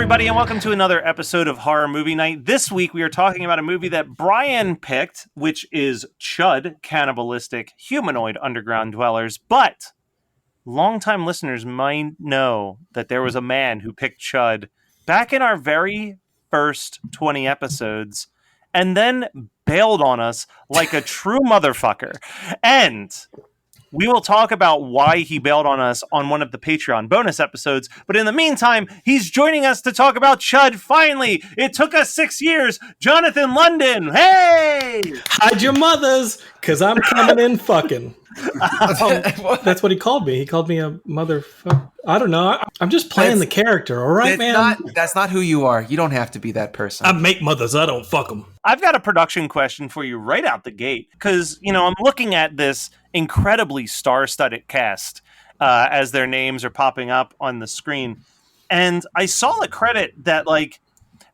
everybody, and welcome to another episode of Horror Movie Night. This week, we are talking about a movie that Brian picked, which is CHUD, Cannibalistic Humanoid Underground Dwellers. But longtime listeners might know that there was a man who picked CHUD back in our very first 20 episodes, and then bailed on us like a true motherfucker. And we will talk about why he bailed on us on one of the Patreon bonus episodes. But in the meantime, he's joining us to talk about CHUD. Finally, it took us 6 years. Jonathan London, hey! Hide your mothers, because I'm coming in fucking. That's what he called me. He called me a motherfucker. I don't know. I'm just playing the character, all right, man? That's not who you are. You don't have to be that person. I make mothers. I don't fuck them. I've got a production question for you right out the gate. Because, I'm looking at this incredibly star-studded cast as their names are popping up on the screen. And I saw a credit that,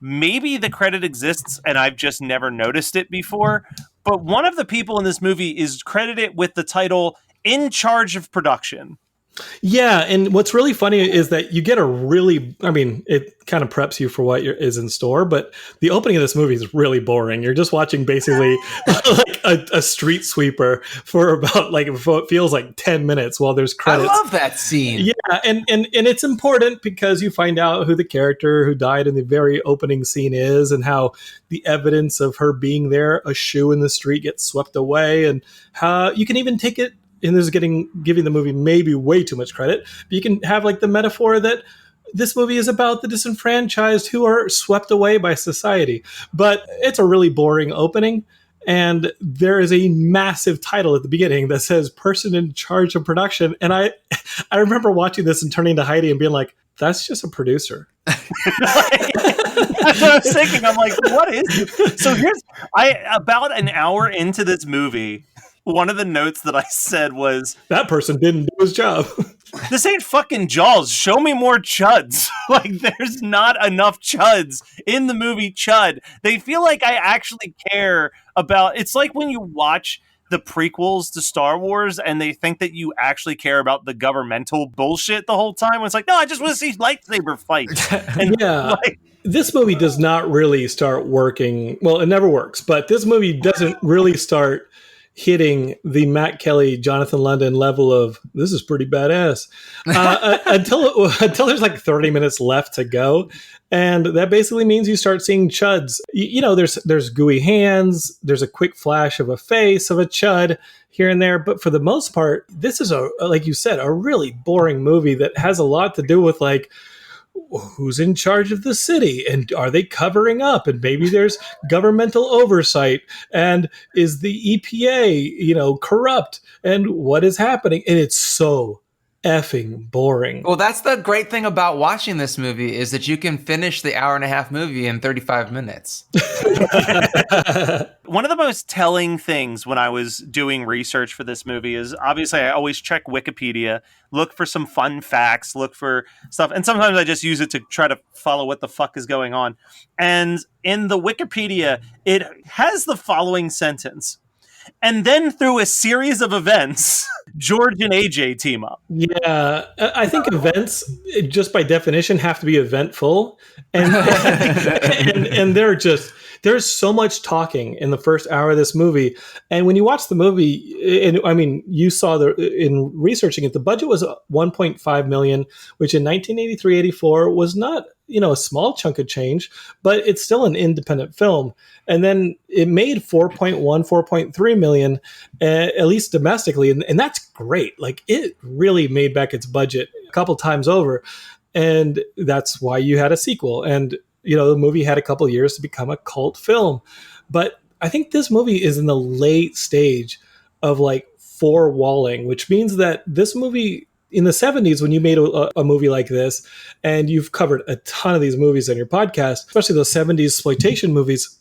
maybe the credit exists and I've just never noticed it before. But one of the people in this movie is credited with the title In Charge of Production. Yeah, and what's really funny is that you get it kind of preps you for what is in store, but the opening of this movie is really boring. You're just watching basically a street sweeper for about it feels like 10 minutes while there's credits. I love that scene. Yeah, and it's important because you find out who the character who died in the very opening scene is and how the evidence of her being there, a shoe in the street, gets swept away, and how you can even take it. And this is giving the movie maybe way too much credit, but you can have the metaphor that this movie is about the disenfranchised who are swept away by society. But it's a really boring opening, and there is a massive title at the beginning that says "Person in Charge of Production." And I remember watching this and turning to Heidi and being like, "That's just a producer." That's what I was thinking. I'm like, what is this? So about an hour into this movie, one of the notes that I said was, that person didn't do his job. This ain't fucking Jaws. Show me more CHUDs. There's not enough CHUDs in the movie CHUD. They feel like I actually care about... It's like when you watch the prequels to Star Wars and they think that you actually care about the governmental bullshit the whole time. It's like, no, I just want to see lightsaber fights. And yeah. This movie does not really start working. Well, it never works, but this movie doesn't really start hitting the Matt Kelly, Jonathan London level of this is pretty badass until there's 30 minutes left to go. And that basically means you start seeing CHUDs. There's gooey hands. There's a quick flash of a face of a CHUD here and there. But for the most part, this is like you said, a really boring movie that has a lot to do with who's in charge of the city and are they covering up, and maybe there's governmental oversight, and is the EPA corrupt, and what is happening. And it's so effing boring. Well, that's the great thing about watching this movie is that you can finish the hour-and-a-half movie in 35 minutes. One of the most telling things when I was doing research for this movie is obviously I always check Wikipedia, look for some fun facts, look for stuff. And sometimes I just use it to try to follow what the fuck is going on. And in the Wikipedia, it has the following sentence. And then through a series of events, George and AJ team up. Yeah, I think events, just by definition, have to be eventful. And there's so much talking in the first hour of this movie. And when you watch the movie, and you saw in researching it, the budget was $1.5 million, which in 1983-84 was not a small chunk of change, but it's still an independent film. And then it made 4.3 million, at least domestically. And that's great. It really made back its budget a couple times over. And that's why you had a sequel. And, the movie had a couple years to become a cult film. But I think this movie is in the late stage of four-walling, which means that this movie in the 70s, when you made a movie like this, and you've covered a ton of these movies on your podcast, especially those 70s exploitation movies,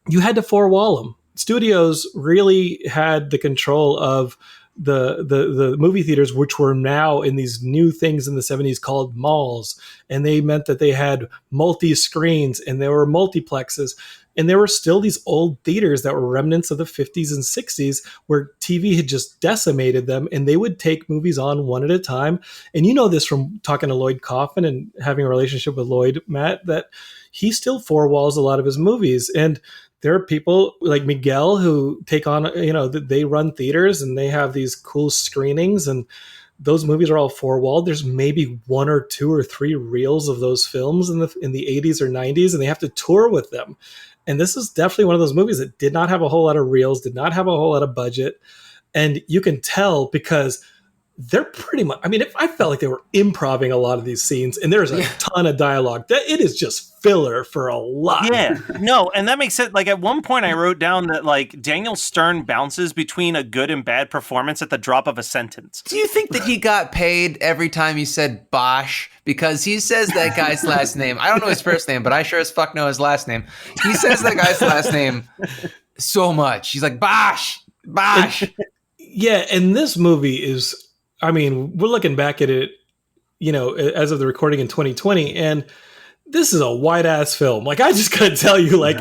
you had to four-wall them. Studios really had the control of the movie theaters, which were now in these new things in the 70s called malls. And they meant that they had multi-screens and there were multiplexes. And there were still these old theaters that were remnants of the 50s and 60s where TV had just decimated them, and they would take movies on one at a time. And you know this from talking to Lloyd Kaufman and having a relationship with Lloyd, Matt, that he still four walls a lot of his movies. And there are people like Miguel who take on, they run theaters and they have these cool screenings, and those movies are all four walled. There's maybe one or two or three reels of those films in the 80s or 90s, and they have to tour with them. And this is definitely one of those movies that did not have a whole lot of reels, did not have a whole lot of budget. And you can tell because they're pretty much, I felt like they were improvising a lot of these scenes, and there's a ton of dialogue. It is just filler for a lot. Yeah, no, and that makes sense. Like at one point I wrote down that like Daniel Stern bounces between a good and bad performance at the drop of a sentence. Do you think that he got paid every time he said Bosch? Because he says that guy's last name. I don't know his first name, but I sure as fuck know his last name. He says that guy's last name so much. He's like, Bosch. Yeah, and this movie is, we're looking back at it, as of the recording in 2020, and this is a white ass film. Like, I just gotta tell you, like,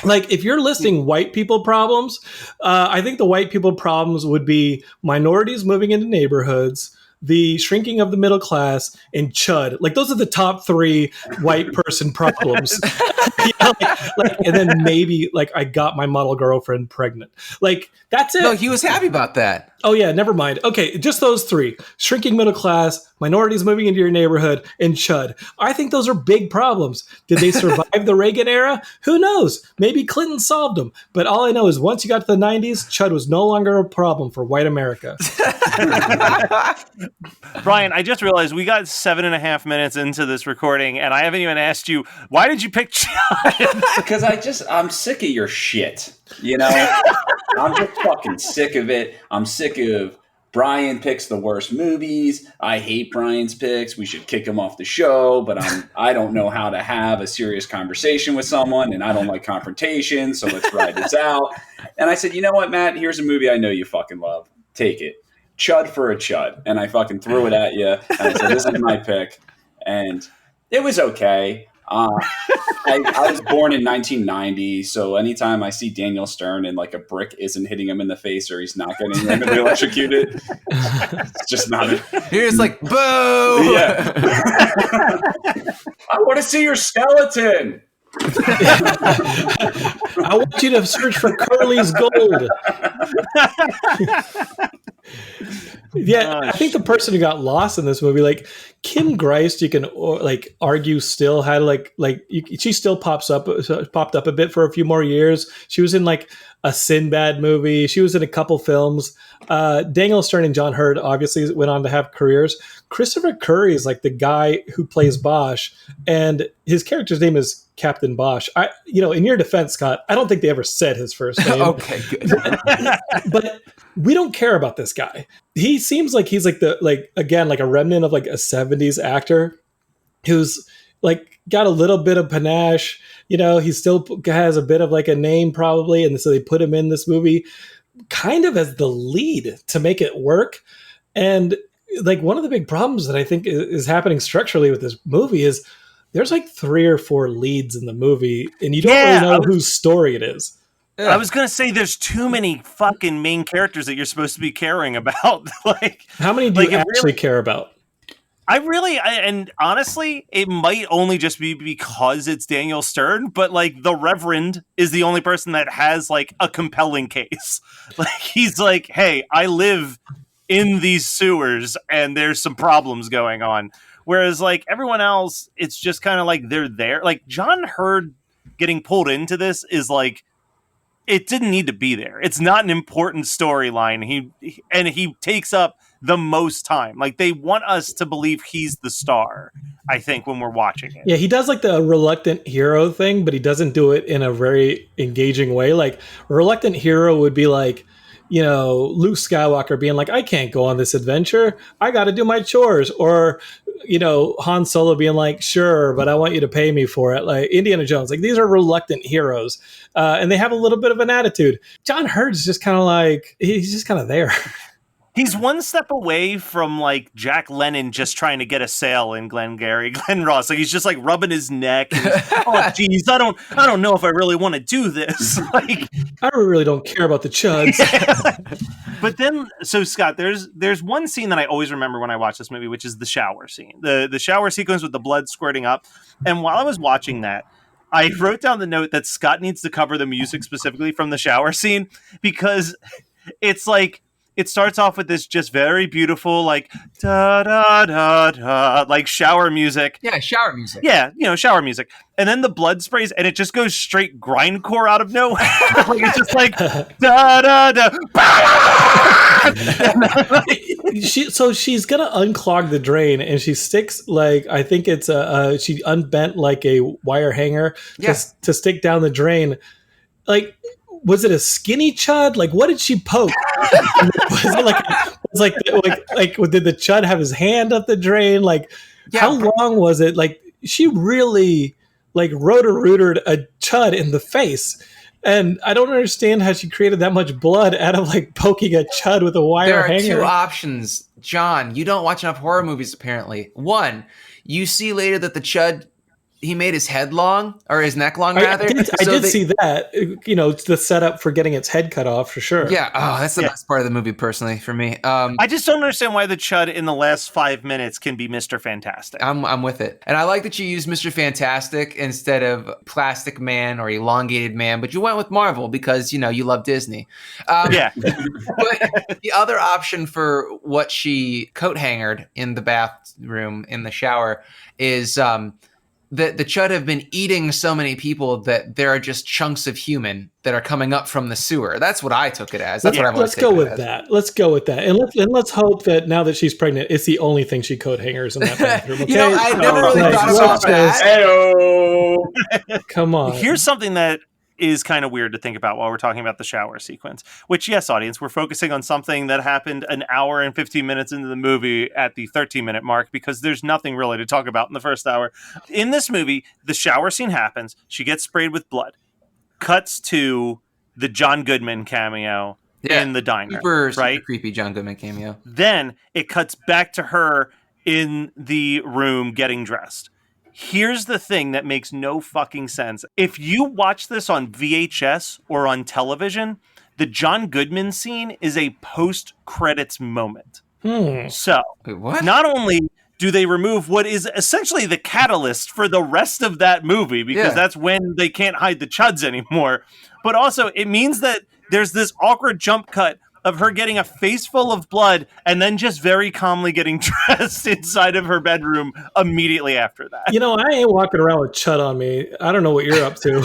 like if you're listing white people problems, I think the white people problems would be minorities moving into neighborhoods, the shrinking of the middle class, and CHUD. Like, those are the top three white person problems. And then maybe like I got my model girlfriend pregnant. Like, that's it. No, he was happy about that. Oh yeah, never mind. Okay, just those three: shrinking middle class, minorities moving into your neighborhood, and CHUD. I think those are big problems. Did they survive the Reagan era? Who knows? Maybe Clinton solved them. But all I know is once you got to the 90s, CHUD was no longer a problem for white America. Brian, I just realized we got 7.5 minutes into this recording, and I haven't even asked you, why did you pick CHUD? Because I'm sick of your shit. I'm just fucking sick of it. I'm sick of Brian picks the worst movies. I hate Brian's picks. We should kick him off the show, but I don't know how to have a serious conversation with someone, and I don't like confrontation, so let's ride this out. And I said, you know what, Matt? Here's a movie I know you fucking love. Take it. CHUD for a CHUD. And I fucking threw it at you, and I said, this is my pick. And it was okay. I was born in 1990, so anytime I see Daniel Stern and like a brick isn't hitting him in the face or he's not getting randomly electrocuted, it's just not it. You're just like, boo! Yeah. I want to see your skeleton. I want you to search for Curly's gold. Yeah, I think the person who got lost in this movie, like Kim Greist, you can like argue still had she still popped up a bit for a few more years. She was in like a Sinbad movie. She was in a couple films. Daniel Stern and John Hurd obviously went on to have careers. Christopher Curry is like the guy who plays Bosch, and his character's name is Captain Bosch. In your defense, Scott, I don't think they ever said his first name. Okay, good. But we don't care about this guy. He seems like he's like a remnant of like a 70s actor who's like got a little bit of panache. He still has a bit of like a name probably. And so they put him in this movie kind of as the lead to make it work. And like one of the big problems that I think is happening structurally with this movie is there's like 3 or 4 leads in the movie and you don't really know whose story it is. I was going to say there's too many fucking main characters that you're supposed to be caring about. Like, how many do you actually care about? And honestly, it might only just be because it's Daniel Stern, but like the Reverend is the only person that has like a compelling case. Like he's like, hey, I live in these sewers and there's some problems going on. Whereas like everyone else, it's just kind of like they're there. Like John Hurd getting pulled into this is like, it didn't need to be there. It's not an important storyline. He takes up the most time. Like they want us to believe he's the star, I think, when we're watching it. Yeah, he does like the reluctant hero thing, but he doesn't do it in a very engaging way. Like a reluctant hero would be like, Luke Skywalker being like, I can't go on this adventure. I got to do my chores. Or, Han Solo being like, sure, but I want you to pay me for it. Like Indiana Jones, like these are reluctant heroes. And they have a little bit of an attitude. John Hurd's just kind of like, he's just kind of there. He's one step away from like Jack Lemmon just trying to get a sale in Glen Ross. Like he's just like rubbing his neck. And oh, geez, I don't know if I really want to do this. Like, I really don't care about the chuds. but then, so Scott, there's one scene that I always remember when I watch this movie, which is the shower scene, the shower sequence with the blood squirting up. And while I was watching that, I wrote down the note that Scott needs to cover the music specifically from the shower scene because it's like it starts off with this just very beautiful like da da da da like shower music. Yeah, shower music. Yeah, shower music. And then the blood sprays and it just goes straight grindcore out of nowhere. Like it's just like da da da. So she's gonna unclog the drain, and she sticks like I think it's she unbent like a wire hanger to stick down the drain. Like, was it a skinny chud? Like, what did she poke? Was it like did the chud have his hand up the drain? Like, how long was it? Like, she really like rotor-rootered a chud in the face. And I don't understand how she created that much blood out of like poking a chud with a wire hanger. There are two options, John. You don't watch enough horror movies, apparently. One, you see later that the chud, he made his head long, or his neck long, rather. I did see that. It's the setup for getting its head cut off, for sure. Yeah. Oh, that's the best part of the movie, personally, for me. I just don't understand why the chud in the last 5 minutes can be Mr. Fantastic. I'm with it. And I like that you used Mr. Fantastic instead of Plastic Man or Elongated Man, but you went with Marvel because, you love Disney. Yeah. But the other option for what she coat-hangered in the bathroom, in the shower, is... the CHUD have been eating so many people that there are just chunks of human that are coming up from the sewer. That's what I took it as. That's what I've always taken it as. Let's go with that. And let's hope that now that she's pregnant, it's the only thing she coat hangers in that bathroom. Okay? I never really thought about that. Come on. Here's something that is kind of weird to think about while we're talking about the shower sequence, which, yes, audience, we're focusing on something that happened an hour and 15 minutes into the movie at the 13-minute mark because there's nothing really to talk about in the first hour. In this movie, the shower scene happens. She gets sprayed with blood. Cuts to the John Goodman cameo in the diner. Super creepy John Goodman cameo. Then it cuts back to her in the room getting dressed. Here's the thing that makes no fucking sense. If you watch this on VHS or on television, the John Goodman scene is a post-credits moment. So, wait, what? Not only do they remove what is essentially the catalyst for the rest of that movie, because that's when they can't hide the chuds anymore, but also it means that there's this awkward jump cut of her getting a face full of blood and then just very calmly getting dressed inside of her bedroom immediately after that. I ain't walking around with chud on me. I don't know what you're up to.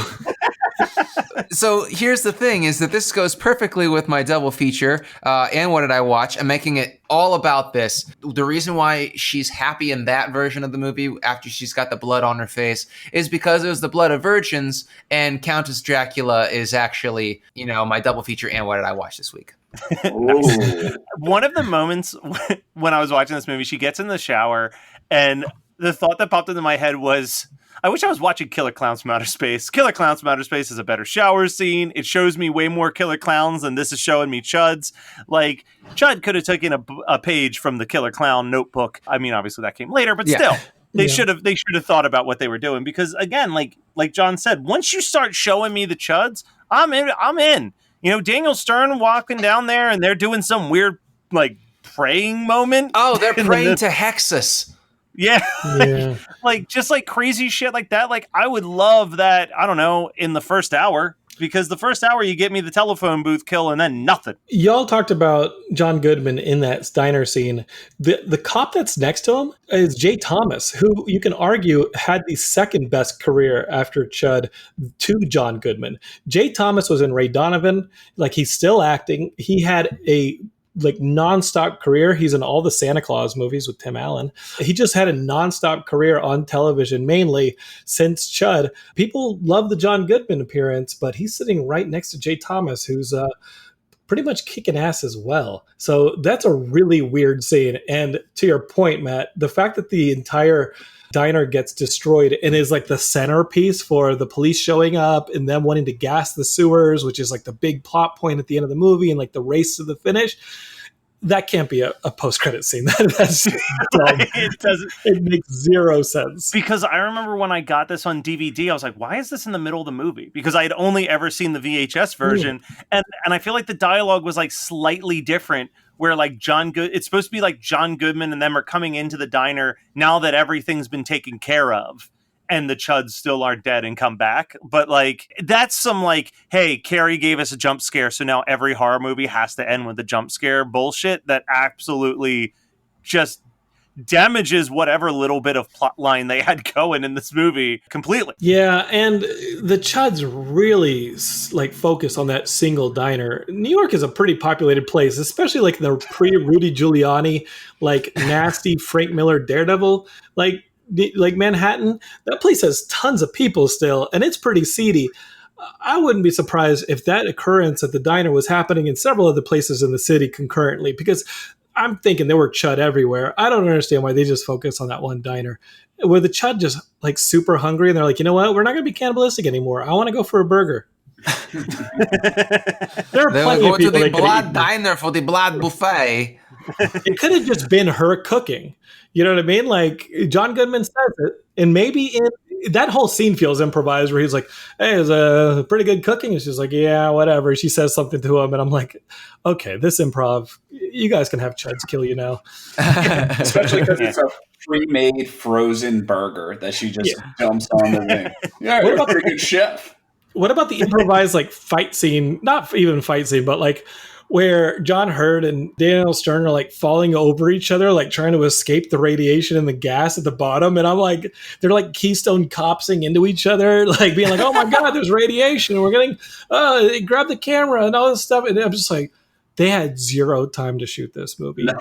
So here's the thing, is that this goes perfectly with my double feature, and What Did I Watch? I'm making it all about this. The reason why she's happy in that version of the movie after she's got the blood on her face is because it was the blood of virgins, and Countess Dracula is actually, my double feature and What Did I Watch this week. One of the moments when I was watching this movie, she gets in the shower, and the thought that popped into my head was, I wish I was watching Killer Clowns from Outer Space. Killer Clowns from Outer Space is a better shower scene. It shows me way more killer clowns than this is showing me chuds. Like, Chud could have taken a page from the Killer Clown notebook. I mean, obviously that came later, but still. They should have thought about what they were doing, because again, like John said, once you start showing me the chuds, I'm in. Daniel Stern walking down there and they're doing some weird like praying moment. Oh, they're praying to Hexus. Yeah. Like just like crazy shit like that. Like I would love that, I don't know, in the first hour, because the first hour you get me the telephone booth kill and then nothing. Y'all talked about John Goodman in that diner scene. The cop that's next to him is Jay Thomas, who you can argue had the second best career after Chud to John Goodman. Jay Thomas was in Ray Donovan. Like, he's still acting. He had a nonstop career. He's in all the Santa Claus movies with Tim Allen. He just had a nonstop career on television, mainly since Chud. People love the John Goodman appearance, but he's sitting right next to Jay Thomas, who's pretty much kicking ass as well. So that's a really weird scene. And to your point, Matt, the fact that the entire diner gets destroyed and is like the centerpiece for the police showing up and them wanting to gas the sewers, which is like the big plot point at the end of the movie and like the race to the finish. that can't be a post-credit scene. That's dumb. It doesn't. It makes zero sense. Because I remember when I got this on DVD, I was like, why is this in the middle of the movie? Because I had only ever seen the VHS version. And I feel like the dialogue was like slightly different, where like it's supposed to be like John Goodman and them are coming into the diner now that everything's been taken care of. And the Chuds still are dead and come back. But like, that's some like, hey, Carrie gave us a jump scare, so now every horror movie has to end with a jump scare bullshit that absolutely just damages whatever little bit of plot line they had going in this movie completely. Yeah, and the Chuds really like focus on that single diner. New York is a pretty populated place, especially like the pre-Rudy Giuliani, like nasty Frank Miller Daredevil, like Manhattan. That place has tons of people still, and it's pretty seedy. I wouldn't be surprised if that occurrence at the diner was happening in several other places in the city concurrently, because I'm thinking there were Chud everywhere. I don't understand why they just focus on that one diner. Were the Chud just like super hungry and they're like, you know what? We're not going to be cannibalistic anymore. I want to go for a burger. There are plenty of people to the that could blood eat. diner for the blood buffet. It could have just been her cooking. You know what I mean? Like John Goodman says it, and maybe that whole scene feels improvised, where he's like, "Hey, it's a pretty good cooking," and she's like, "Yeah, whatever." She says something to him, and I'm like, "Okay, this improv. You guys can have Chuds kill you now." Especially because it's a pre-made frozen burger that she just dumps on the thing. Yeah, you're a pretty good chef. What about the improvised like fight scene? Not even fight scene, but like where John Hurt and Daniel Stern are like falling over each other, like trying to escape the radiation and the gas at the bottom. And I'm like, they're like Keystone Copsing into each other, like being like, oh my God, there's radiation. We're getting, grab the camera and all this stuff. And I'm just like, they had zero time to shoot this movie. No.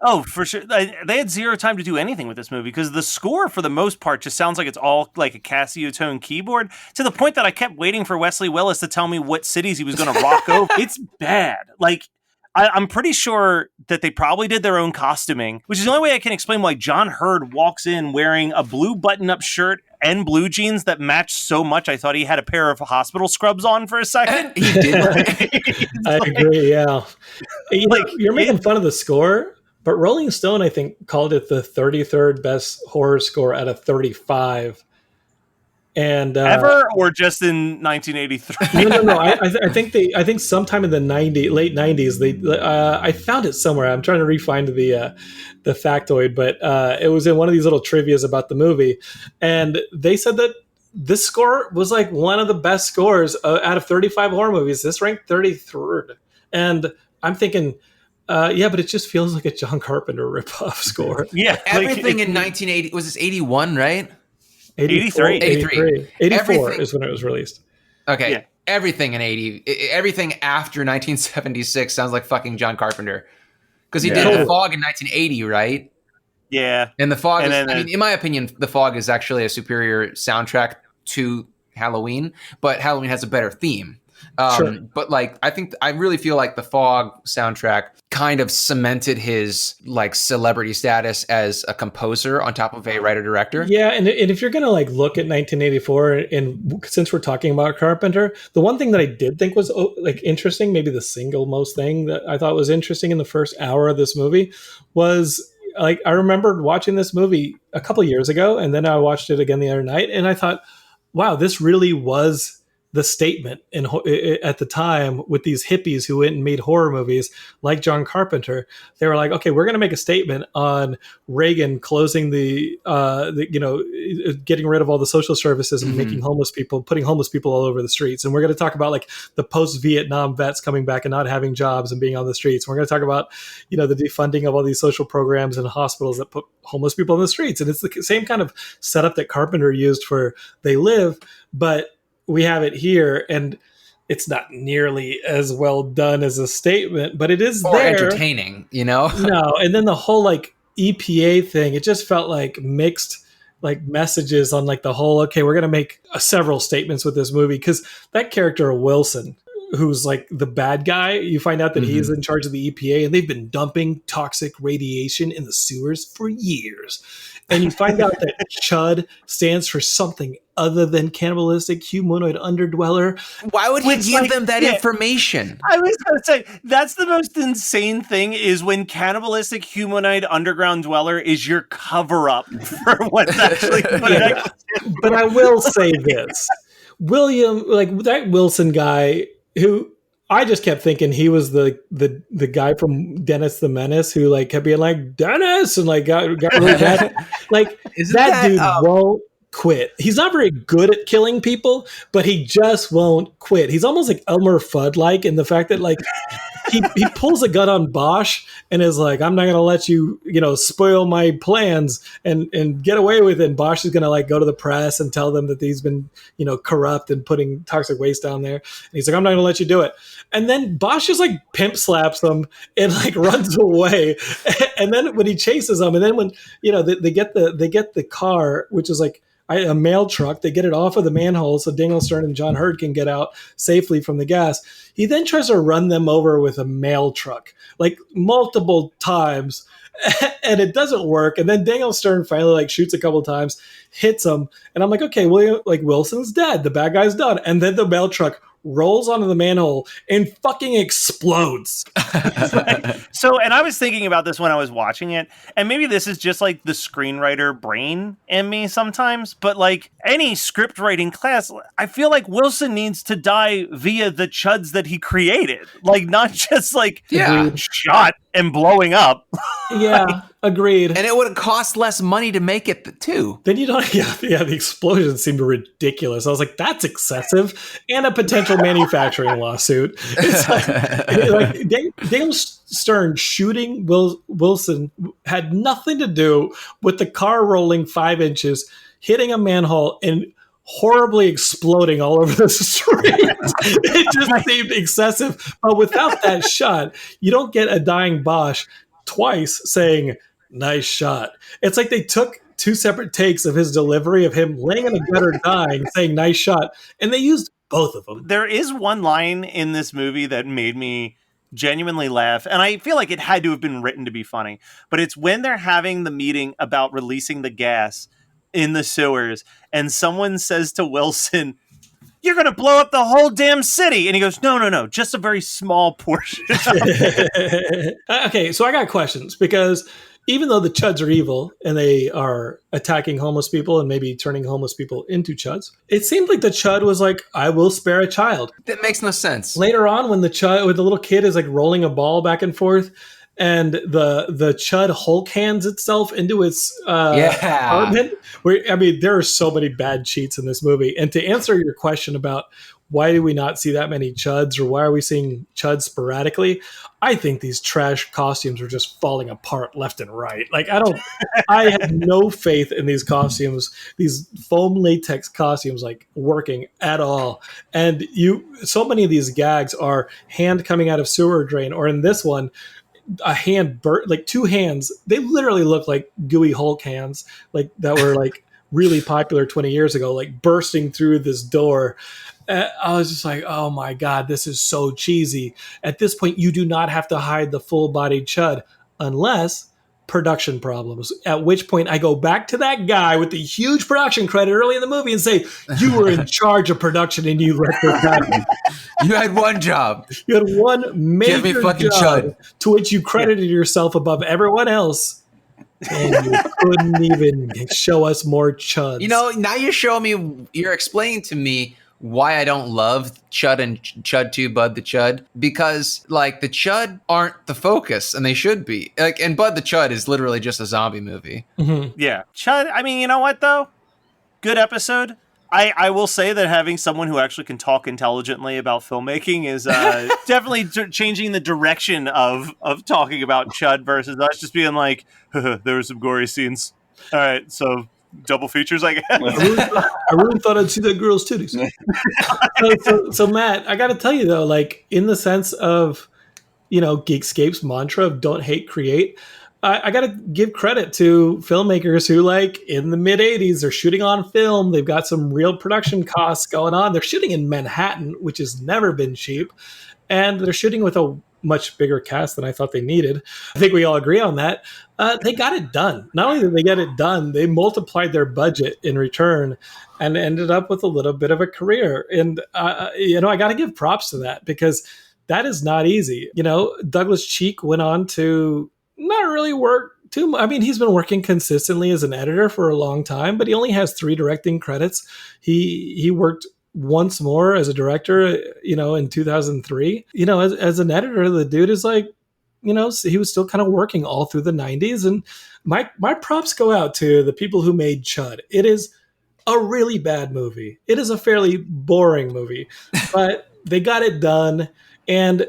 Oh, for sure. They had zero time to do anything with this movie because the score, for the most part, just sounds like it's all like a Casio tone keyboard, to the point that I kept waiting for Wesley Willis to tell me what cities he was going to rock over. It's bad. Like, I'm pretty sure that they probably did their own costuming, which is the only way I can explain why John Hurd walks in wearing a blue button-up shirt and blue jeans that match so much I thought he had a pair of hospital scrubs on for a second. He did. I agree, yeah. You're making fun of the score, but Rolling Stone, I think, called it the 33rd best horror score out of 35. And ever, or just in 1983? No. I think sometime in the late 90s. I found it somewhere. I'm trying to re-find the factoid, but it was in one of these little trivias about the movie, and they said that this score was like one of the best scores out of 35 horror movies. This ranked 33rd, and I'm thinking. But it just feels like a John Carpenter ripoff score. Yeah. Everything in 1980, was this 81, right? 83. 84 is when it was released. Okay. Yeah. Everything after 1976 sounds like fucking John Carpenter. Because he did The Fog in 1980, right? Yeah. And The Fog in my opinion, The Fog is actually a superior soundtrack to Halloween, but Halloween has a better theme. Sure. But like, I really feel like the Fog soundtrack kind of cemented his like celebrity status as a composer on top of a writer-director. Yeah, and if you're gonna like look at 1984, and since we're talking about Carpenter, the one thing that I did think was like interesting, maybe the single most thing that I thought was interesting in the first hour of this movie was like I remembered watching this movie a couple years ago, and then I watched it again the other night, and I thought, wow, this really was the statement at the time with these hippies who went and made horror movies like John Carpenter. They were like, okay, we're going to make a statement on Reagan closing getting rid of all the social services and putting homeless people all over the streets. And we're going to talk about like the post-Vietnam vets coming back and not having jobs and being on the streets. We're going to talk about, the defunding of all these social programs and hospitals that put homeless people on the streets. And it's the same kind of setup that Carpenter used for They Live, but we have it here, and it's not nearly as well done as a statement, but it is there. Entertaining, No, and then the whole like EPA thing, it just felt like mixed like messages on like the whole, okay, we're going to make several statements with this movie, because that character Wilson, who's like the bad guy, you find out that he's in charge of the EPA, and they've been dumping toxic radiation in the sewers for years. And you find out that CHUD stands for something other than cannibalistic humanoid underdweller. Why would he Which, give like, them that yeah. information? I was going to say, that's the most insane thing is when cannibalistic humanoid underground dweller is your cover-up for what's actually what it Yeah. actually is. But I will say this. William, like that Wilson guy who I just kept thinking he was the guy from Dennis the Menace who like kept being like Dennis and like got really mad. Like Isn't that dude that, won't quit. He's not very good at killing people, but he just won't quit. He's almost like Elmer Fudd like in the fact that like he pulls a gun on Bosch and is like, I'm not going to let you, spoil my plans and get away with it. And Bosch is going to like go to the press and tell them that he's been, corrupt and putting toxic waste down there. And he's like, I'm not going to let you do it. And then Bosch just like pimp slaps him and like runs away. And then when he chases him, and then when, they get the car, which is like, a mail truck. They get it off of the manhole so Daniel Stern and John Hurd can get out safely from the gas. He then tries to run them over with a mail truck, like multiple times, and it doesn't work. And then Daniel Stern finally like shoots a couple times, hits him, and I'm like, okay, well, like Wilson's dead. The bad guy's done. And then the mail truck rolls onto the manhole and fucking explodes. So, and I was thinking about this when I was watching it, and maybe this is just like the screenwriter brain in me sometimes, but like any script writing class, I feel like Wilson needs to die via the chuds that he created, like not just like shot and blowing up. Yeah, agreed. And it would cost less money to make it too. Then you don't. Yeah, the explosions seemed ridiculous. I was like, that's excessive, and a potential manufacturing lawsuit. It's like Daniel Stern shooting Wilson had nothing to do with the car rolling 5 inches, hitting a manhole, and horribly exploding all over the street. It just seemed excessive. But without that shot, you don't get a dying Bosch twice saying, nice shot. It's like they took 2 separate takes of his delivery of him laying in a gutter dying, saying nice shot, and they used both of them. There is one line in this movie that made me genuinely laugh, and I feel like it had to have been written to be funny, but it's when they're having the meeting about releasing the gas in the sewers, and someone says to Wilson, you're going to blow up the whole damn city. And he goes, no, just a very small portion. Okay, so I got questions, because even though the Chuds are evil and they are attacking homeless people and maybe turning homeless people into Chuds, it seemed like the Chud was like, I will spare a child. That makes no sense. Later on, when the little kid is like rolling a ball back and forth, and the Chud Hulk hands itself into its apartment. There are so many bad cheats in this movie. And to answer your question about why do we not see that many Chuds, or why are we seeing Chuds sporadically, I think these trash costumes are just falling apart left and right. Like I have no faith in these costumes, these foam latex costumes, like working at all. And so many of these gags are hand coming out of sewer drain, or in this one, a hand like 2 hands. They literally look like gooey Hulk hands, like that were like really popular 20 years ago, like bursting through this door. I was just like, oh my God, this is so cheesy. At this point, you do not have to hide the full-bodied Chud unless production problems, at which point I go back to that guy with the huge production credit early in the movie and say, you were in charge of production and you let this happen. You had one job. You had one major job Chud. to which you credited yourself above everyone else, and you couldn't even show us more Chuds. Now you're explaining to me why I don't love CHUD and CHUD 2, Bud the Chud, because like the CHUD aren't the focus, and they should be. Like, and Bud the Chud is literally just a zombie movie. Mm-hmm. Yeah. CHUD, I mean, you know what though? Good episode. I will say that having someone who actually can talk intelligently about filmmaking is definitely changing the direction of talking about CHUD versus us just being like, there were some gory scenes. All right, so double features, I guess. I really thought I'd see that girl's titties. so Matt, I got to tell you though, like in the sense of, Geekscape's mantra of don't hate, create, I got to give credit to filmmakers who, like, in the mid-'80s, they're shooting on film. They've got some real production costs going on. They're shooting in Manhattan, which has never been cheap. And they're shooting with a much bigger cast than I thought they needed. I think we all agree on that. They got it done. Not only did they get it done, they multiplied their budget in return and ended up with a little bit of a career. And, I got to give props to that because that is not easy. Douglas Cheek went on to not really work too much. I mean, he's been working consistently as an editor for a long time, but he only has 3 directing credits. He worked once more as a director, in 2003. As an editor, the dude is like, he was still kind of working all through the 90s. And my props go out to the people who made CHUD. It is a really bad movie. It is a fairly boring movie, but they got it done. And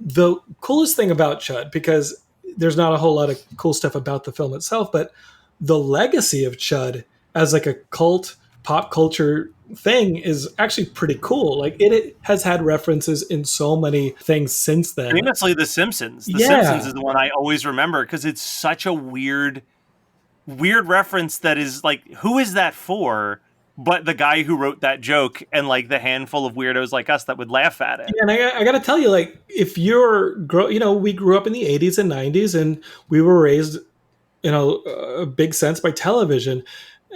the coolest thing about CHUD, because there's not a whole lot of cool stuff about the film itself, but the legacy of CHUD as like a cult pop culture thing is actually pretty cool. Like it has had references in so many things since then. Famously, The Simpsons. The Yeah. Simpsons is the one I always remember because it's such a weird reference that is like, who is that for? But the guy who wrote that joke and like the handful of weirdos like us that would laugh at it. Yeah, and I got to tell you, like, if we grew up in the 80s and 90s and we were raised, a big sense by television.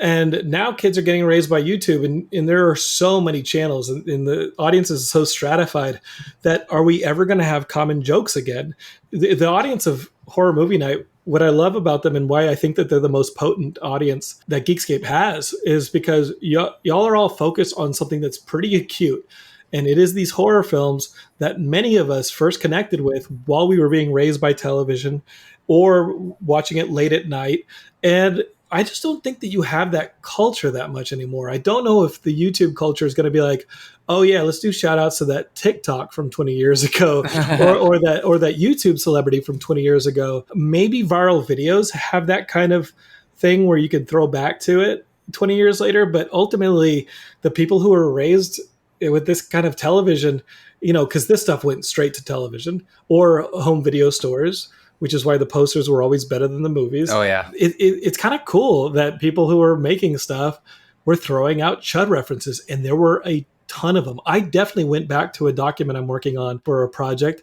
And now kids are getting raised by YouTube, and there are so many channels, and the audience is so stratified that are we ever going to have common jokes again? The audience of Horror Movie Night, what I love about them and why I think that they're the most potent audience that Geekscape has is because y'all are all focused on something that's pretty acute. And it is these horror films that many of us first connected with while we were being raised by television or watching it late at night. And I just don't think that you have that culture that much anymore. I don't know if the YouTube culture is going to be like, oh yeah, let's do shout outs to that TikTok from 20 years ago or that YouTube celebrity from 20 years ago. Maybe viral videos have that kind of thing where you can throw back to it 20 years later. But ultimately, the people who were raised with this kind of television, because this stuff went straight to television or home video stores, which is why the posters were always better than the movies. Oh, yeah. It's kind of cool that people who were making stuff were throwing out CHUD references, and there were a ton of them. I definitely went back to a document I'm working on for a project,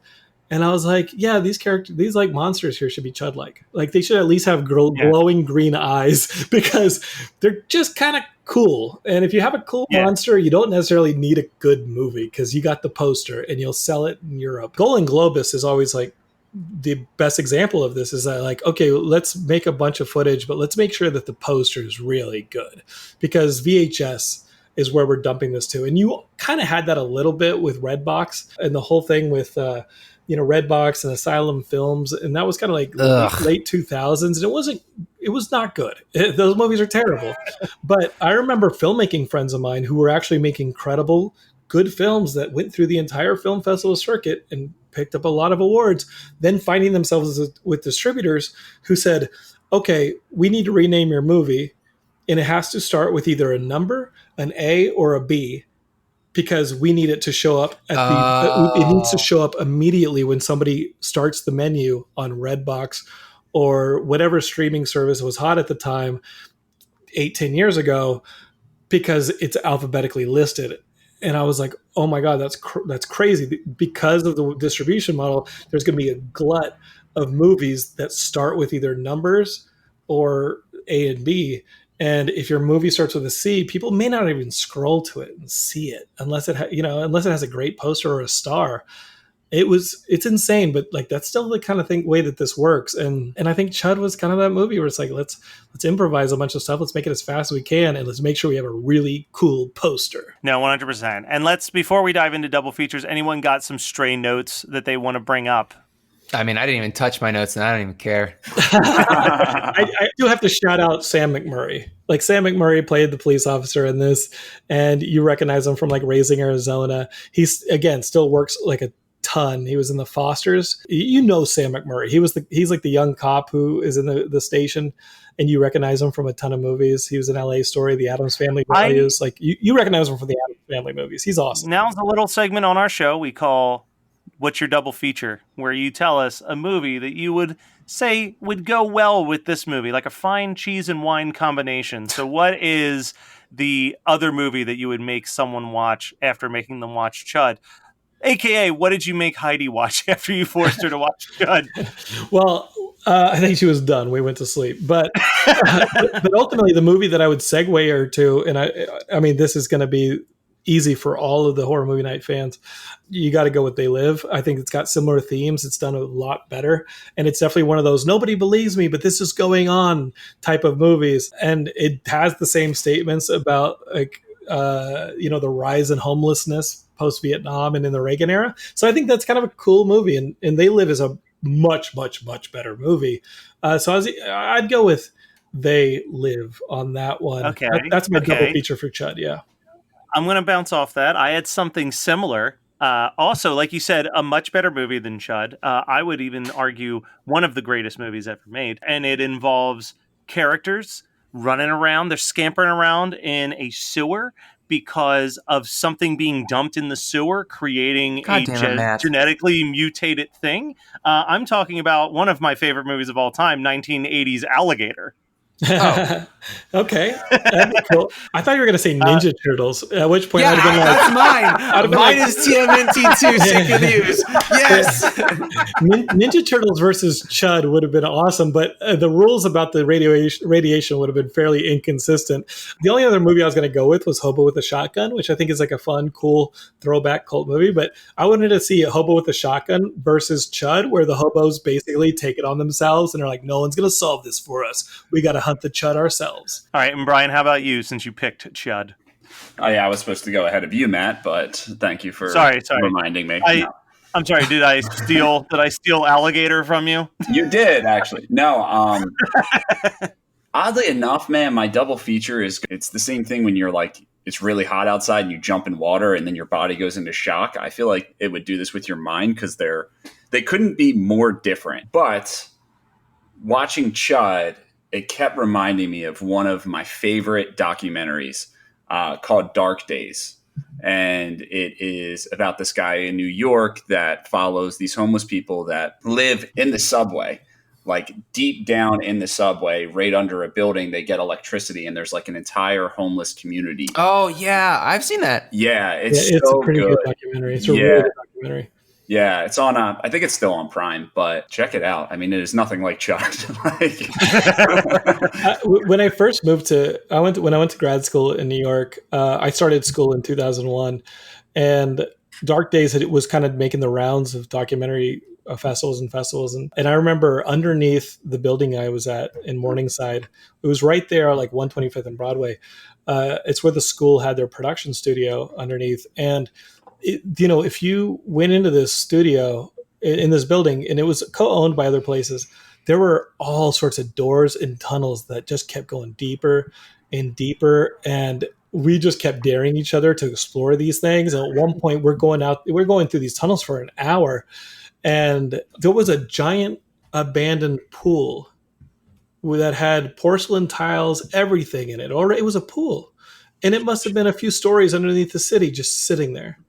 and I was like, yeah, these like monsters here should be CHUD-like. Like, they should at least have glowing green eyes because they're just kind of cool. And if you have a cool monster, you don't necessarily need a good movie because you got the poster and you'll sell it in Europe. Golden Globus is always like, the best example of this is that, like, okay, let's make a bunch of footage, but let's make sure that the poster is really good because VHS is where we're dumping this to. And you kind of had that a little bit with Redbox and the whole thing with, Redbox and Asylum Films. And that was kind of like late 2000s. And it was not good. Those movies are terrible. But I remember filmmaking friends of mine who were actually making credible, good films that went through the entire film festival circuit and picked up a lot of awards, then finding themselves with distributors who said, okay, we need to rename your movie, and it has to start with either a number, an A, or a B, because we need it to show up it needs to show up immediately when somebody starts the menu on Redbox or whatever streaming service was hot at the time 8-10 years ago, because it's alphabetically listed. And I was like, oh my God, that's crazy. Because of the distribution model, there's going to be a glut of movies that start with either numbers or A and B. And if your movie starts with a C, people may not even scroll to it and see it unless it has a great poster or a star. It's insane, but like that's still the kind of way that this works. And I think CHUD was kind of that movie where it's like, let's improvise a bunch of stuff. Let's make it as fast as we can. And let's make sure we have a really cool poster. No, 100%. And before we dive into double features, anyone got some stray notes that they want to bring up? I mean, I didn't even touch my notes and I don't even care. I do have to shout out Sam McMurray. Like, Sam McMurray played the police officer in this, and you recognize him from like Raising Arizona. He's, again, still works like a ton. He was in the Fosters. Sam McMurray. He's like the young cop who is in the station, and you recognize him from a ton of movies. He was in LA Story, The Addams Family Values. Like you recognize him from the Addams Family movies. He's awesome. Now's a little segment on our show we call What's Your Double Feature, where you tell us a movie that you would say would go well with this movie, like a fine cheese and wine combination. So what is the other movie that you would make someone watch after making them watch CHUD? AKA, what did you make Heidi watch after you forced her to watch CHUD? Well, I think she was done. We went to sleep. But ultimately, the movie that I would segue her to, and I mean, this is going to be easy for all of the horror movie night fans. You got to go with They Live. I think it's got similar themes. It's done a lot better. And it's definitely one of those, nobody believes me, but this is going on type of movies. And it has the same statements about the rise in homelessness post-Vietnam and in the Reagan era. So I think that's kind of a cool movie. And They Live is a much, much, much better movie. I'd go with They Live on that one. Okay. That's my double feature for CHUD, yeah. I'm going to bounce off that. I had something similar. Also, like you said, a much better movie than CHUD. I would even argue one of the greatest movies ever made. And it involves characters running around. They're scampering around in a sewer because of something being dumped in the sewer, creating a genetically mutated thing. I'm talking about one of my favorite movies of all time, 1980's Alligator. Oh. Okay, that'd be cool. I thought you were going to say Ninja Turtles, at which point I'd have been like, that's mine. Mine is TMNT2 Sick of News. Yes. Ninja Turtles versus CHUD would have been awesome, but the rules about the radiation would have been fairly inconsistent. The only other movie I was going to go with was Hobo with a Shotgun, which I think is like a fun, cool throwback cult movie, but I wanted to see a Hobo with a Shotgun versus CHUD, where the hobos basically take it on themselves and they're like, no one's going to solve this for us. We got to hunt the CHUD ourselves. All right, and Brian, how about you, since you picked CHUD? Oh yeah, I was supposed to go ahead of you, Matt, but thank you for reminding me. I'm sorry, did I steal Alligator from you? You did, actually. No, oddly enough, man, my double feature it's the same thing when you're like, it's really hot outside and you jump in water and then your body goes into shock. I feel like it would do this with your mind because they couldn't be more different. But watching CHUD, it kept reminding me of one of my favorite documentaries called Dark Days. And it is about this guy in New York that follows these homeless people that live in the subway, like deep down in the subway, right under a building. They get electricity and there's like an entire homeless community. Oh, yeah. I've seen that. Yeah, it's so a pretty good documentary. It's a really good documentary. Yeah, it's on. I think it's still on Prime, but check it out. I mean, it is nothing like CHUD. When I first moved I went to grad school in New York. I started school in 2001, and Dark Days was kind of making the rounds of documentary festivals, and I remember underneath the building I was at in Morningside, it was right there, like 125th and Broadway. It's where the school had their production studio underneath, and if you went into this studio in this building and it was co-owned by other places, there were all sorts of doors and tunnels that just kept going deeper and deeper. And we just kept daring each other to explore these things. And at one point we're going through these tunnels for an hour, and there was a giant abandoned pool that had porcelain tiles, everything in it. Or it was a pool, and it must have been a few stories underneath the city just sitting there.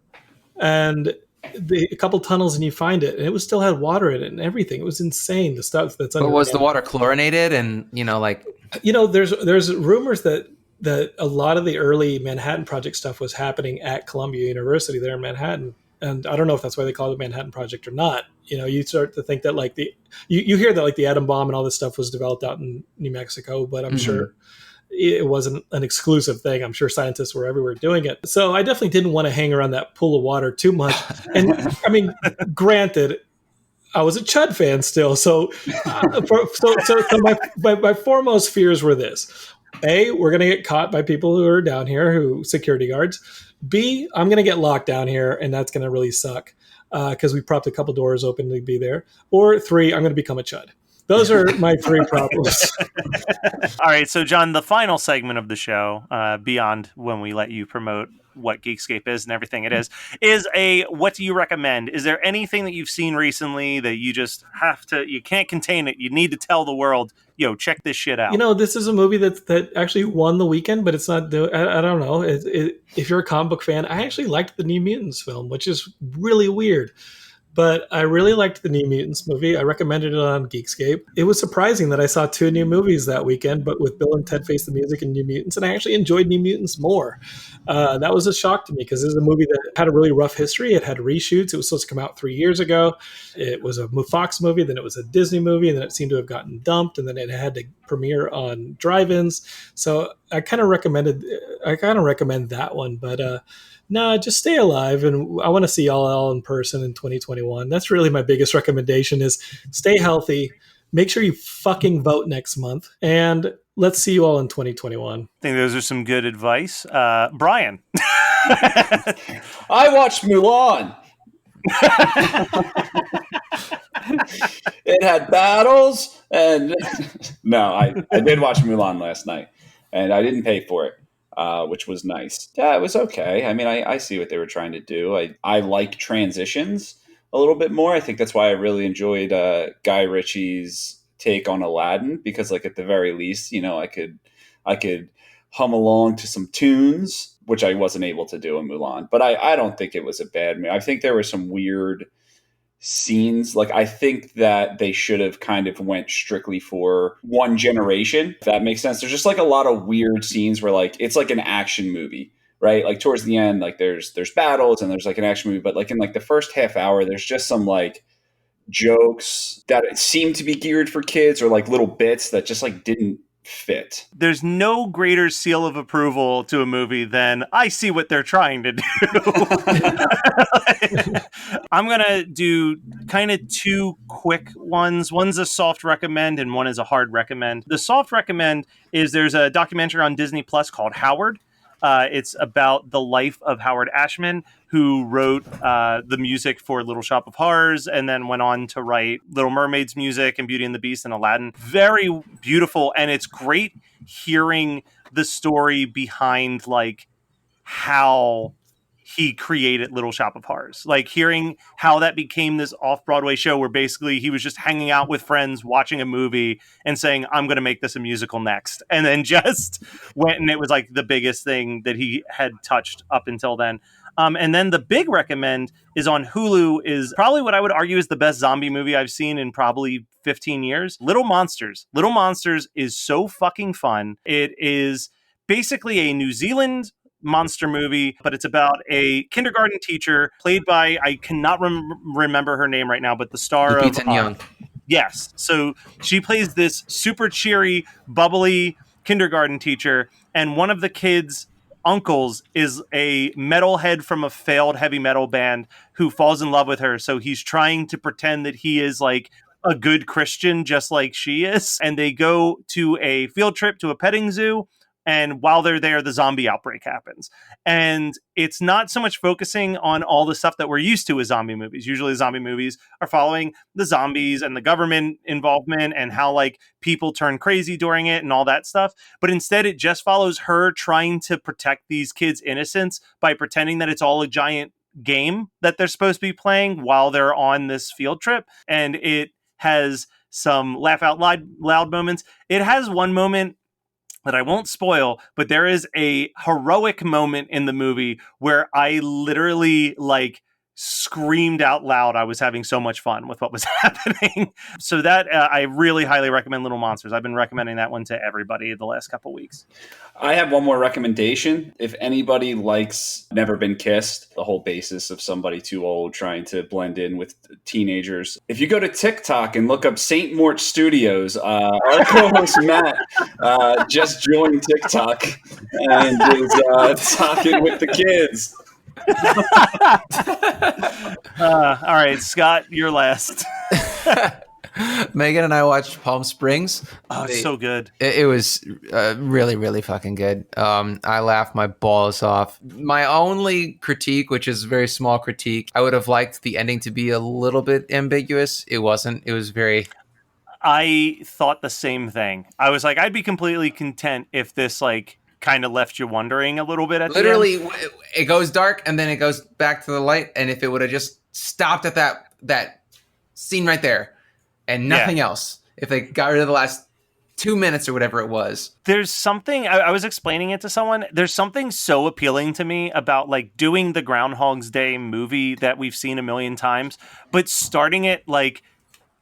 And a couple tunnels and you find it, and it still had water in it and everything. It was insane, the stuff that's under. But was the water chlorinated? And there's rumors that a lot of the early Manhattan Project stuff was happening at Columbia University there in Manhattan, and I don't know if that's why they call it the Manhattan Project or not. You start to think that like you hear that like the atom bomb and all this stuff was developed out in New Mexico, but I'm sure it wasn't an exclusive thing. I'm sure scientists were everywhere doing it. So I definitely didn't want to hang around that pool of water too much. And I mean, granted, I was a CHUD fan still. So my foremost fears were this. A, we're going to get caught by people who are down here, security guards. B, I'm going to get locked down here, and that's going to really suck because we propped a couple doors open to be there. Or 3, I'm going to become a CHUD. Those are my 3 problems. All right, so John, the final segment of the show, beyond when we let you promote what Geekscape is and everything it is a what do you recommend? Is there anything that you've seen recently that you just you can't contain it, you need to tell the world, check this shit out? This is a movie that actually won the weekend, but it's not, I don't know. If you're a comic book fan, I actually liked the New Mutants film, which is really weird. But I really liked the New Mutants movie. I recommended it on Geekscape. It was surprising that I saw two new movies that weekend, but with Bill and Ted Face the Music and New Mutants, and I actually enjoyed New Mutants more. That was a shock to me because this is a movie that had a really rough history. It had reshoots. It was supposed to come out 3 years ago. It was a Fox movie, then it was a Disney movie, and then it seemed to have gotten dumped, and then it had to premiere on drive-ins. So I kind of recommend that one, but no, just stay alive, and I want to see y'all all in person in 2021. That's really my biggest recommendation: is stay healthy, make sure you fucking vote next month, and let's see you all in 2021. I think those are some good advice. Brian. I watched Mulan. It had battles, and no, I did watch Mulan last night, and I didn't pay for it, which was nice. Yeah, it was okay. I mean, I see what they were trying to do. I like transitions a little bit more. I think that's why I really enjoyed Guy Ritchie's take on Aladdin, because like at the very least, you know, I could hum along to some tunes, which I wasn't able to do in Mulan. But I don't think it was a bad movie. I think there were some weird scenes. Like, I think that they should have kind of went strictly for one generation, if that makes sense. There's just like a lot of weird scenes where like it's like an action movie, right? Like towards the end, like there's battles and there's like an action movie, but like in like the first half hour, there's just some like jokes that seem to be geared for kids, or like little bits that just like didn't fit. There's no greater seal of approval to a movie than I see what they're trying to do. I'm going to do kind of two quick ones. One's a soft recommend and one is a hard recommend. The soft recommend is there's a documentary on Disney Plus called Howard. It's about the life of Howard Ashman, who wrote the music for Little Shop of Horrors and then went on to write Little Mermaid's music and Beauty and the Beast and Aladdin. Very beautiful, and it's great hearing the story behind like how he created Little Shop of Horrors. Like hearing how that became this off-Broadway show where basically he was just hanging out with friends, watching a movie and saying, I'm going to make this a musical next. And then just went, and it was like the biggest thing that he had touched up until then. And then the big recommend is on Hulu, is probably what I would argue is the best zombie movie I've seen in probably 15 years. Little Monsters. Little Monsters is so fucking fun. It is basically a New Zealand monster movie, but it's about a kindergarten teacher played by, I cannot remember her name right now, but the star of Young. Yes. So she plays this super cheery, bubbly kindergarten teacher, and one of the kids' uncles is a metalhead from a failed heavy metal band who falls in love with her. So he's trying to pretend that he is like a good Christian, just like she is. And they go to a field trip to a petting zoo. And while they're there, the zombie outbreak happens. And it's not so much focusing on all the stuff that we're used to with zombie movies. Usually zombie movies are following the zombies and the government involvement and how like people turn crazy during it and all that stuff. But instead, it just follows her trying to protect these kids' innocence by pretending that it's all a giant game that they're supposed to be playing while they're on this field trip. And it has some laugh out loud moments. It has one moment that I won't spoil, but there is a heroic moment in the movie where I literally like screamed out loud. I was having so much fun with what was happening. So that I really highly recommend Little Monsters. I've been recommending that one to everybody the last couple weeks. I have one more recommendation. If anybody likes Never Been Kissed, the whole basis of somebody too old trying to blend in with teenagers, if you go to TikTok and look up St. Mort Studios, our co-host Matt just joined TikTok and is talking with the kids. All right, Scott, you're last. Megan and I watched Palm Springs. Oh, it's so good. It was really, really fucking good. I laughed my balls off. My only critique, which is a very small critique, I would have liked the ending to be a little bit ambiguous. It wasn't. It was very... I thought the same thing. I was like, I'd be completely content if this like kind of left you wondering a little bit at literally the end. It goes dark and then it goes back to the light, and if it would have just stopped at that scene right there and nothing else, if they got rid of the last 2 minutes or whatever it was. There's something, I was explaining it to someone, there's something so appealing to me about like doing the Groundhog's Day movie that we've seen a million times, but starting it like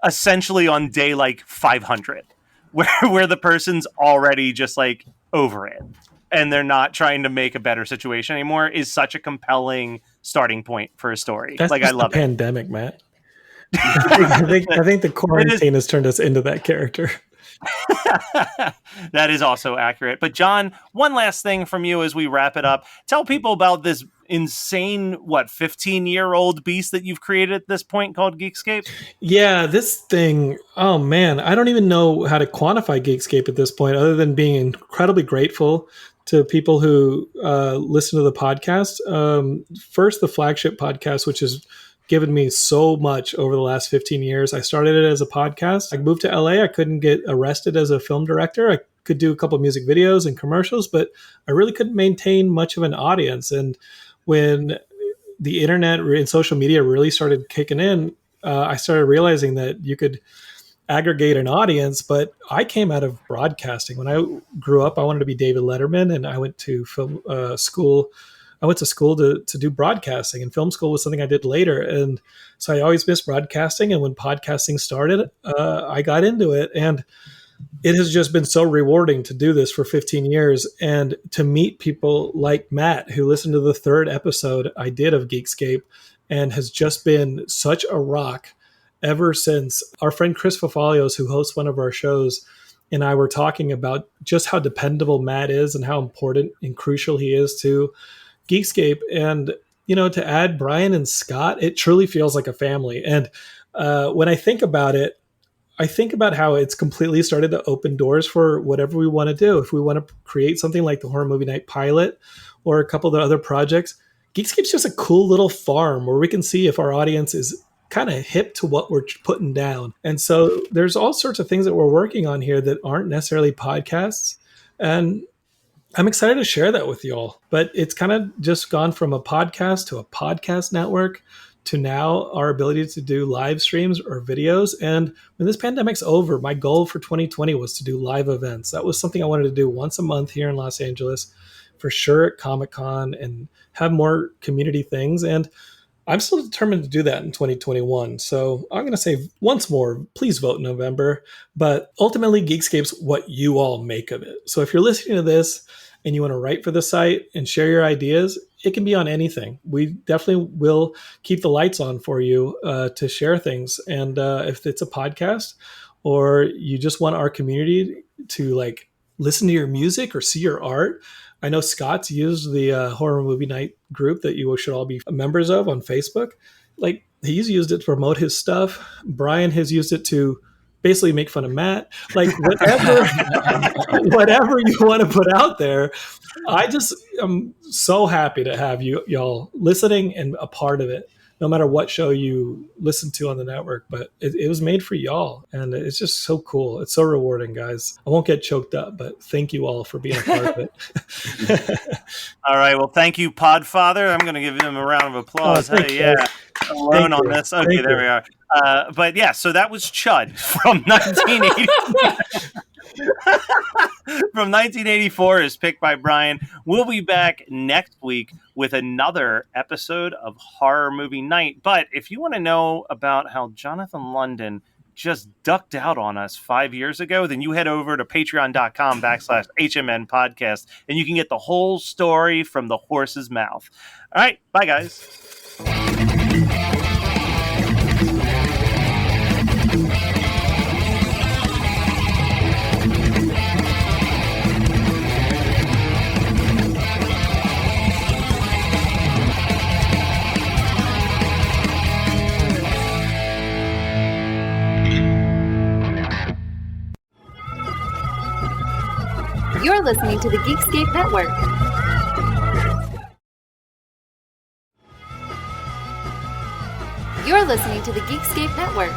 essentially on day like 500, where the person's already just like over it and they're not trying to make a better situation anymore, is such a compelling starting point for a story. That's like, just I love the pandemic, Matt. I think the quarantine has turned us into that character. That is also accurate. But John, one last thing from you as we wrap it up. Tell people about this insane, 15-year-old beast that you've created at this point called Geekscape? Yeah, this thing, oh man, I don't even know how to quantify Geekscape at this point, other than being incredibly grateful to people who listen to the podcast. First, the flagship podcast, which has given me so much over the last 15 years. I started it as a podcast. I moved to LA. I couldn't get arrested as a film director. I could do a couple of music videos and commercials, but I really couldn't maintain much of an audience. And when the internet and social media really started kicking in, I started realizing that you could aggregate an audience. But I came out of broadcasting. When I grew up, I wanted to be David Letterman, and I went to film school. I went to school to do broadcasting, and film school was something I did later. And so I always missed broadcasting. And when podcasting started, I got into it. And it has just been so rewarding to do this for 15 years and to meet people like Matt, who listened to the 3rd episode I did of Geekscape and has just been such a rock ever since. Our friend Chris Fafalios, who hosts one of our shows, and I were talking about just how dependable Matt is and how important and crucial he is to Geekscape. And, to add Brian and Scott, it truly feels like a family. And when I think about it, I think about how it's completely started to open doors for whatever we want to do. If we want to create something like the Horror Movie Night pilot or a couple of the other projects, Geekscape's just a cool little farm where we can see if our audience is kind of hip to what we're putting down. And so there's all sorts of things that we're working on here that aren't necessarily podcasts. And I'm excited to share that with y'all. But it's kind of just gone from a podcast to a podcast network to now our ability to do live streams or videos. And when this pandemic's over, my goal for 2020 was to do live events. That was something I wanted to do once a month here in Los Angeles, for sure at Comic-Con, and have more community things. And I'm still determined to do that in 2021. So I'm going to say once more, please vote in November. But ultimately, Geekscape's what you all make of it. So if you're listening to this and you want to write for the site and share your ideas, it can be on anything. We definitely will keep the lights on for you to share things. And if it's a podcast or you just want our community to listen to your music or see your art, I know Scott's used the Horror Movie Night group that you should all be members of on Facebook. He's used it to promote his stuff. Brian has used it to basically make fun of Matt. Whatever you want to put out there, I just am so happy to have y'all listening and a part of it, no matter what show you listen to on the network. But it was made for y'all, and it's just so cool. It's so rewarding, guys. I won't get choked up, but thank you all for being a part of it. All right. Well, thank you, Podfather. I'm going to give him a round of applause. Hey, yeah. Alone on this. Okay, there we are. But yeah, so that was CHUD from 1980. From 1984 is picked by Brian. We'll be back next week with another episode of Horror Movie Night. But if you want to know about how Jonathan London just ducked out on us 5 years ago, then you head over to patreon.com/HMN podcast and you can get the whole story from the horse's mouth. All right. Bye, guys. You're listening to the Geekscape Network. You're listening to the Geekscape Network.